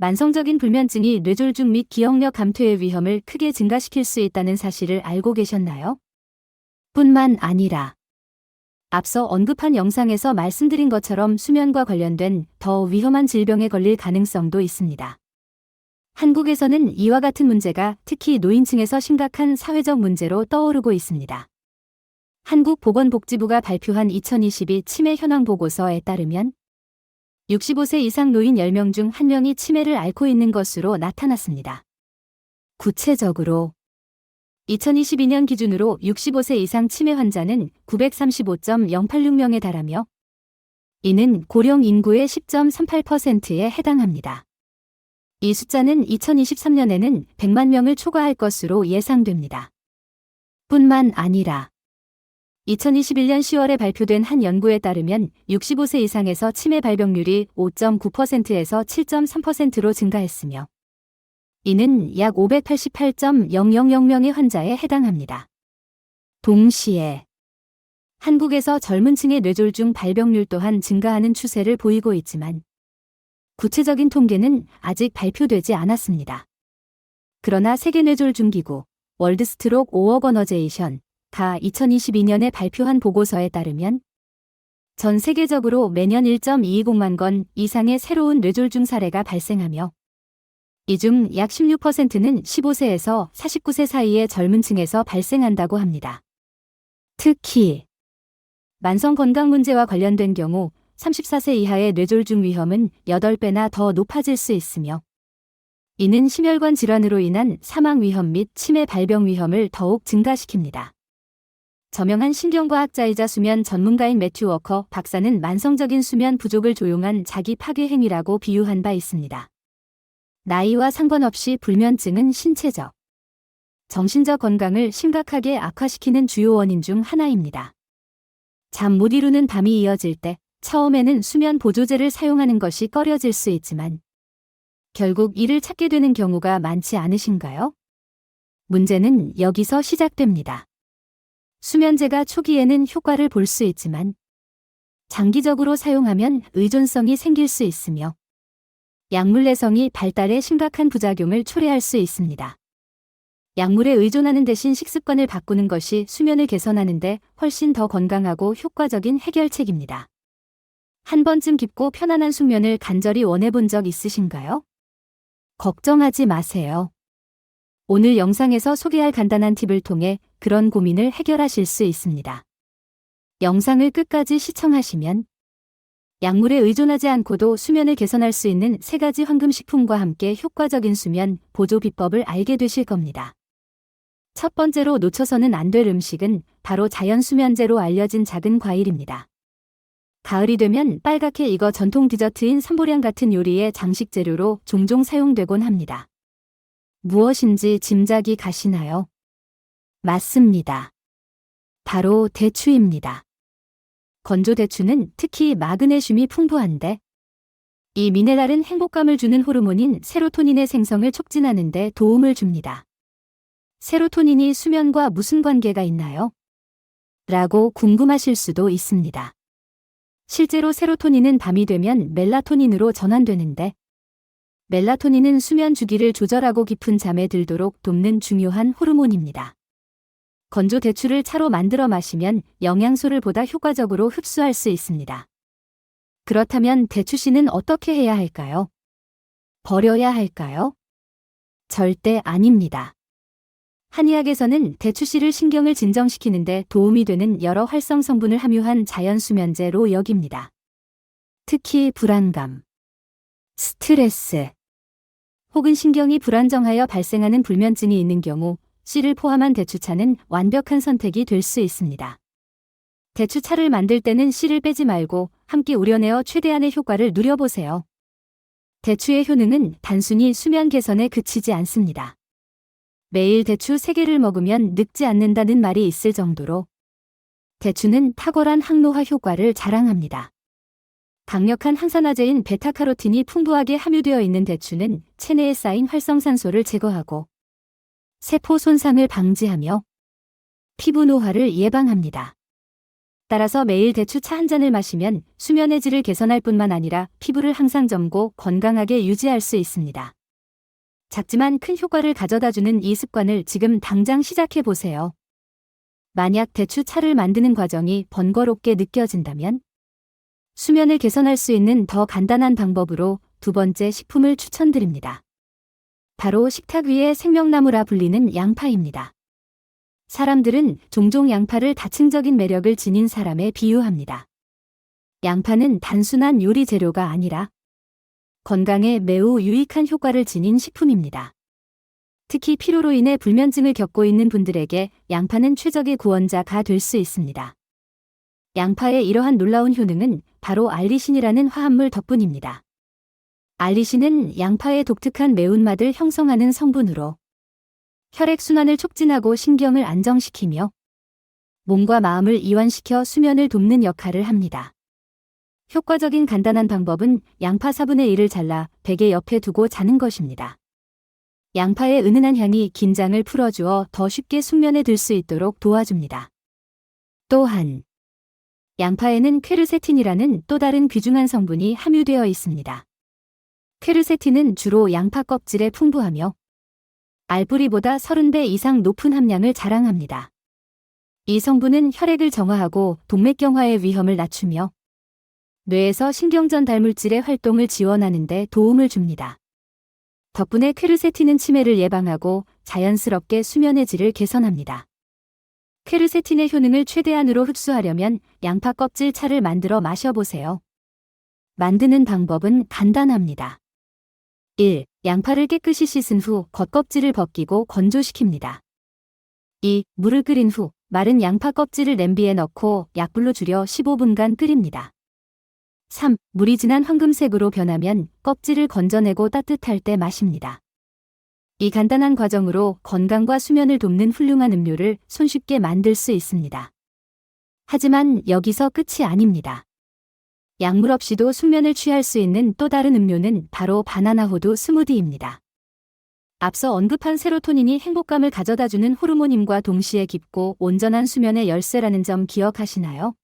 만성적인 불면증이 뇌졸중 및 기억력 감퇴의 위험을 크게 증가시킬 수 있다는 사실을 알고 계셨나요? 뿐만 아니라 앞서 언급한 영상에서 말씀드린 것처럼 수면과 관련된 더 위험한 질병에 걸릴 가능성도 있습니다. 한국에서는 이와 같은 문제가 특히 노인층에서 심각한 사회적 문제로 떠오르고 있습니다. 한국보건복지부가 발표한 2022 치매 현황 보고서에 따르면 65세 이상 노인 10명 중 1명이 치매를 앓고 있는 것으로 나타났습니다. 구체적으로 2022년 기준으로 65세 이상 치매 환자는 935.086명에 달하며 이는 고령 인구의 10.38%에 해당합니다. 이 숫자는 2023년에는 100만 명을 초과할 것으로 예상됩니다. 뿐만 아니라 2021년 10월에 발표된 한 연구에 따르면 65세 이상에서 치매 발병률이 5.9%에서 7.3%로 증가했으며 이는 약 588.000명의 환자에 해당합니다. 동시에 한국에서 젊은 층의 뇌졸중 발병률 또한 증가하는 추세를 보이고 있지만 구체적인 통계는 아직 발표되지 않았습니다. 그러나 세계뇌졸중기구 월드스트록 오어거너제이션 가 2022년에 발표한 보고서에 따르면 전 세계적으로 매년 1.220만 건 이상의 새로운 뇌졸중 사례가 발생하며 이 중 약 16%는 15세에서 49세 사이의 젊은 층에서 발생한다고 합니다. 특히 만성 건강 문제와 관련된 경우 34세 이하의 뇌졸중 위험은 8배나 더 높아질 수 있으며 이는 심혈관 질환으로 인한 사망 위험 및 치매 발병 위험을 더욱 증가시킵니다. 저명한 신경과학자이자 수면 전문가인 매튜 워커 박사는 만성적인 수면 부족을 조용한 자기 파괴 행위라고 비유한 바 있습니다. 나이와 상관없이 불면증은 신체적, 정신적 건강을 심각하게 악화시키는 주요 원인 중 하나입니다. 잠 못 이루는 밤이 이어질 때 처음에는 수면 보조제를 사용하는 것이 꺼려질 수 있지만 결국 이를 찾게 되는 경우가 많지 않으신가요? 문제는 여기서 시작됩니다. 수면제가 초기에는 효과를 볼 수 있지만 장기적으로 사용하면 의존성이 생길 수 있으며 약물 내성이 발달에 심각한 부작용을 초래할 수 있습니다. 약물에 의존하는 대신 식습관을 바꾸는 것이 수면을 개선하는 데 훨씬 더 건강하고 효과적인 해결책입니다. 한 번쯤 깊고 편안한 숙면을 간절히 원해본 적 있으신가요? 걱정하지 마세요. 오늘 영상에서 소개할 간단한 팁을 통해 그런 고민을 해결하실 수 있습니다. 영상을 끝까지 시청하시면 약물에 의존하지 않고도 수면을 개선할 수 있는 3가지 황금식품과 함께 효과적인 수면 보조 비법을 알게 되실 겁니다. 첫 번째로 놓쳐서는 안 될 음식은 바로 자연수면제로 알려진 작은 과일입니다. 가을이 되면 빨갛게 익어 전통 디저트인 삼보량 같은 요리의 장식 재료로 종종 사용되곤 합니다. 무엇인지 짐작이 가시나요? 맞습니다. 바로 대추입니다. 건조 대추는 특히 마그네슘이 풍부한데 이 미네랄은 행복감을 주는 호르몬인 세로토닌의 생성을 촉진하는 데 도움을 줍니다. 세로토닌이 수면과 무슨 관계가 있나요? 라고 궁금하실 수도 있습니다. 실제로 세로토닌은 밤이 되면 멜라토닌으로 전환되는데 멜라토닌은 수면 주기를 조절하고 깊은 잠에 들도록 돕는 중요한 호르몬입니다. 건조 대추를 차로 만들어 마시면 영양소를 보다 효과적으로 흡수할 수 있습니다. 그렇다면 대추씨는 어떻게 해야 할까요? 버려야 할까요? 절대 아닙니다. 한의학에서는 대추씨를 신경을 진정시키는 데 도움이 되는 여러 활성 성분을 함유한 자연수면제로 여깁니다. 특히 불안감, 스트레스, 혹은 신경이 불안정하여 발생하는 불면증이 있는 경우 씨를 포함한 대추차는 완벽한 선택이 될 수 있습니다. 대추차를 만들 때는 씨를 빼지 말고 함께 우려내어 최대한의 효과를 누려보세요. 대추의 효능은 단순히 수면 개선에 그치지 않습니다. 매일 대추 3개를 먹으면 늙지 않는다는 말이 있을 정도로 대추는 탁월한 항노화 효과를 자랑합니다. 강력한 항산화제인 베타카로틴이 풍부하게 함유되어 있는 대추는 체내에 쌓인 활성산소를 제거하고 세포 손상을 방지하며 피부 노화를 예방합니다. 따라서 매일 대추 차 한 잔을 마시면 수면의 질을 개선할 뿐만 아니라 피부를 항상 젊고 건강하게 유지할 수 있습니다. 작지만 큰 효과를 가져다주는 이 습관을 지금 당장 시작해 보세요. 만약 대추 차를 만드는 과정이 번거롭게 느껴진다면 수면을 개선할 수 있는 더 간단한 방법으로 두 번째 식품을 추천드립니다. 바로 식탁 위의 생명나무라 불리는 양파입니다. 사람들은 종종 양파를 다층적인 매력을 지닌 사람에 비유합니다. 양파는 단순한 요리 재료가 아니라 건강에 매우 유익한 효과를 지닌 식품입니다. 특히 피로로 인해 불면증을 겪고 있는 분들에게 양파는 최적의 구원자가 될 수 있습니다. 양파의 이러한 놀라운 효능은 바로 알리신이라는 화합물 덕분입니다. 알리신은 양파의 독특한 매운맛을 형성하는 성분으로 혈액순환을 촉진하고 신경을 안정시키며 몸과 마음을 이완시켜 수면을 돕는 역할을 합니다. 효과적인 간단한 방법은 양파 4분의 1을 잘라 베개 옆에 두고 자는 것입니다. 양파의 은은한 향이 긴장을 풀어주어 더 쉽게 숙면에 들 수 있도록 도와줍니다. 또한 양파에는 퀘르세틴이라는 또 다른 귀중한 성분이 함유되어 있습니다. 퀘르세틴은 주로 양파 껍질에 풍부하며 알뿌리보다 30배 이상 높은 함량을 자랑합니다. 이 성분은 혈액을 정화하고 동맥경화의 위험을 낮추며 뇌에서 신경전달 물질의 활동을 지원하는 데 도움을 줍니다. 덕분에 퀘르세틴은 치매를 예방하고 자연스럽게 수면의 질을 개선합니다. 퀘르세틴의 효능을 최대한으로 흡수하려면 양파 껍질 차를 만들어 마셔보세요. 만드는 방법은 간단합니다. 1. 양파를 깨끗이 씻은 후 겉껍질을 벗기고 건조시킵니다. 2. 물을 끓인 후 마른 양파 껍질을 냄비에 넣고 약불로 줄여 15분간 끓입니다. 3. 물이 진한 황금색으로 변하면 껍질을 건져내고 따뜻할 때 마십니다. 이 간단한 과정으로 건강과 수면을 돕는 훌륭한 음료를 손쉽게 만들 수 있습니다. 하지만 여기서 끝이 아닙니다. 약물 없이도 숙면을 취할 수 있는 또 다른 음료는 바로 바나나 호두 스무디입니다. 앞서 언급한 세로토닌이 행복감을 가져다주는 호르몬임과 동시에 깊고 온전한 수면의 열쇠라는 점 기억하시나요?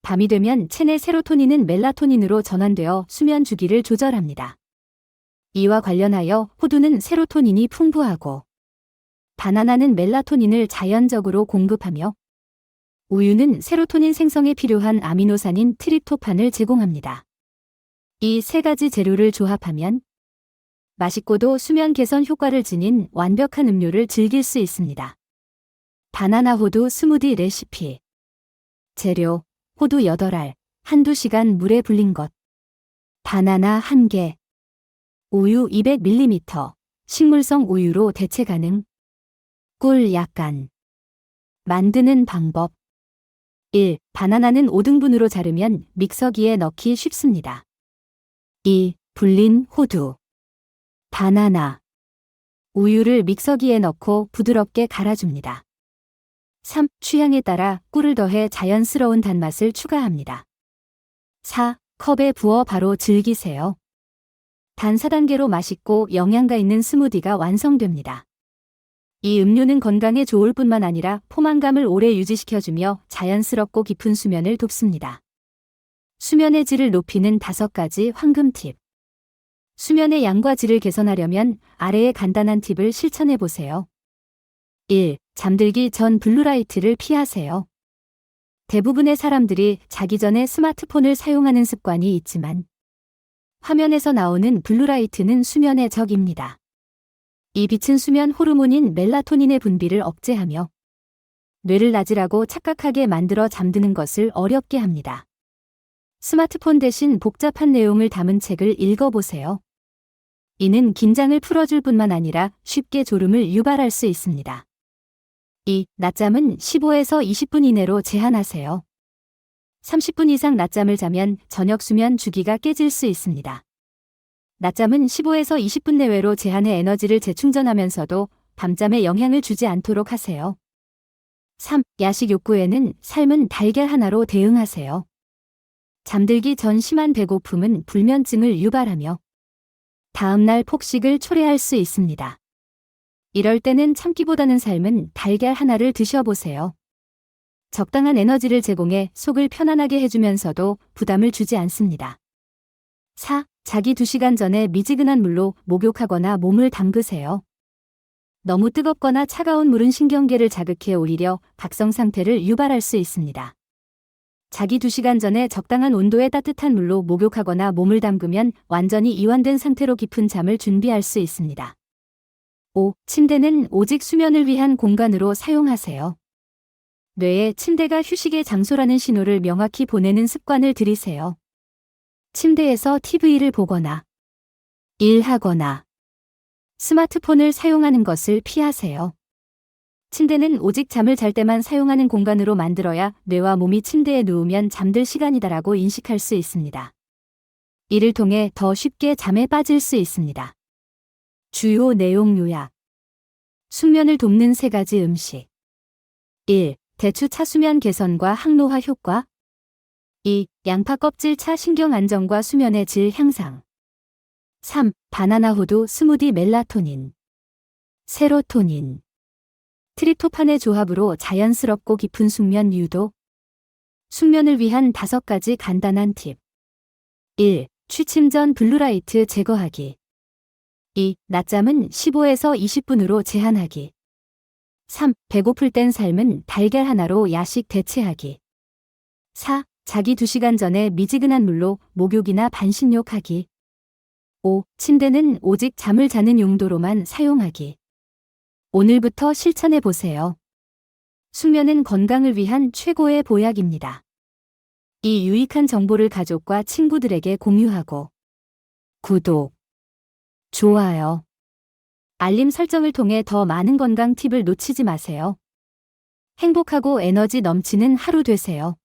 밤이 되면 체내 세로토닌은 멜라토닌으로 전환되어 수면 주기를 조절합니다. 이와 관련하여 호두는 세로토닌이 풍부하고 바나나는 멜라토닌을 자연적으로 공급하며 우유는 세로토닌 생성에 필요한 아미노산인 트립토판을 제공합니다. 이 세 가지 재료를 조합하면 맛있고도 수면 개선 효과를 지닌 완벽한 음료를 즐길 수 있습니다. 바나나 호두 스무디 레시피. 재료: 호두 8알, 한두 시간 물에 불린 것, 바나나 1개, 우유 200ml, 식물성 우유로 대체 가능, 꿀 약간. 만드는 방법. 1. 바나나는 5등분으로 자르면 믹서기에 넣기 쉽습니다. 2. 불린 호두, 바나나, 우유를 믹서기에 넣고 부드럽게 갈아줍니다. 3. 취향에 따라 꿀을 더해 자연스러운 단맛을 추가합니다. 4. 컵에 부어 바로 즐기세요. 단 4단계로 맛있고 영양가 있는 스무디가 완성됩니다. 이 음료는 건강에 좋을 뿐만 아니라 포만감을 오래 유지시켜주며 자연스럽고 깊은 수면을 돕습니다. 수면의 질을 높이는 5가지 황금 팁. 수면의 양과 질을 개선하려면 아래의 간단한 팁을 실천해보세요. 1. 잠들기 전 블루라이트를 피하세요. 대부분의 사람들이 자기 전에 스마트폰을 사용하는 습관이 있지만 화면에서 나오는 블루라이트는 수면의 적입니다. 이 빛은 수면 호르몬인 멜라토닌의 분비를 억제하며 뇌를 나지라고 착각하게 만들어 잠드는 것을 어렵게 합니다. 스마트폰 대신 복잡한 내용을 담은 책을 읽어보세요. 이는 긴장을 풀어줄 뿐만 아니라 쉽게 졸음을 유발할 수 있습니다. 2. 낮잠은 15에서 20분 이내로 제한하세요. 30분 이상 낮잠을 자면 저녁 수면 주기가 깨질 수 있습니다. 낮잠은 15에서 20분 내외로 제한해 에너지를 재충전하면서도 밤잠에 영향을 주지 않도록 하세요. 3. 야식 욕구에는 삶은 달걀 하나로 대응하세요. 잠들기 전 심한 배고픔은 불면증을 유발하며 다음날 폭식을 초래할 수 있습니다. 이럴 때는 참기보다는 삶은 달걀 하나를 드셔보세요. 적당한 에너지를 제공해 속을 편안하게 해주면서도 부담을 주지 않습니다. 4. 자기 2시간 전에 미지근한 물로 목욕하거나 몸을 담그세요. 너무 뜨겁거나 차가운 물은 신경계를 자극해 오히려 각성 상태를 유발할 수 있습니다. 자기 2시간 전에 적당한 온도의 따뜻한 물로 목욕하거나 몸을 담그면 완전히 이완된 상태로 깊은 잠을 준비할 수 있습니다. 5. 침대는 오직 수면을 위한 공간으로 사용하세요. 뇌에 침대가 휴식의 장소라는 신호를 명확히 보내는 습관을 들이세요. 침대에서 TV를 보거나 일하거나 스마트폰을 사용하는 것을 피하세요. 침대는 오직 잠을 잘 때만 사용하는 공간으로 만들어야 뇌와 몸이 침대에 누우면 잠들 시간이다라고 인식할 수 있습니다. 이를 통해 더 쉽게 잠에 빠질 수 있습니다. 주요 내용 요약. 숙면을 돕는 3가지 음식. 1. 대추 차 수면 개선과 항노화 효과. 2. 양파 껍질 차 신경 안정과 수면의 질 향상. 3. 바나나 호두 스무디 멜라토닌, 세로토닌, 트립토판의 조합으로 자연스럽고 깊은 숙면 유도. 숙면을 위한 5가지 간단한 팁. 1. 취침 전 블루라이트 제거하기. 2. 낮잠은 15에서 20분으로 제한하기. 3. 배고플 땐 삶은 달걀 하나로 야식 대체하기. 4. 자기 2시간 전에 미지근한 물로 목욕이나 반신욕하기. 5. 침대는 오직 잠을 자는 용도로만 사용하기. 오늘부터 실천해 보세요. 숙면은 건강을 위한 최고의 보약입니다. 이 유익한 정보를 가족과 친구들에게 공유하고 구독, 좋아요, 알림 설정을 통해 더 많은 건강 팁을 놓치지 마세요. 행복하고 에너지 넘치는 하루 되세요.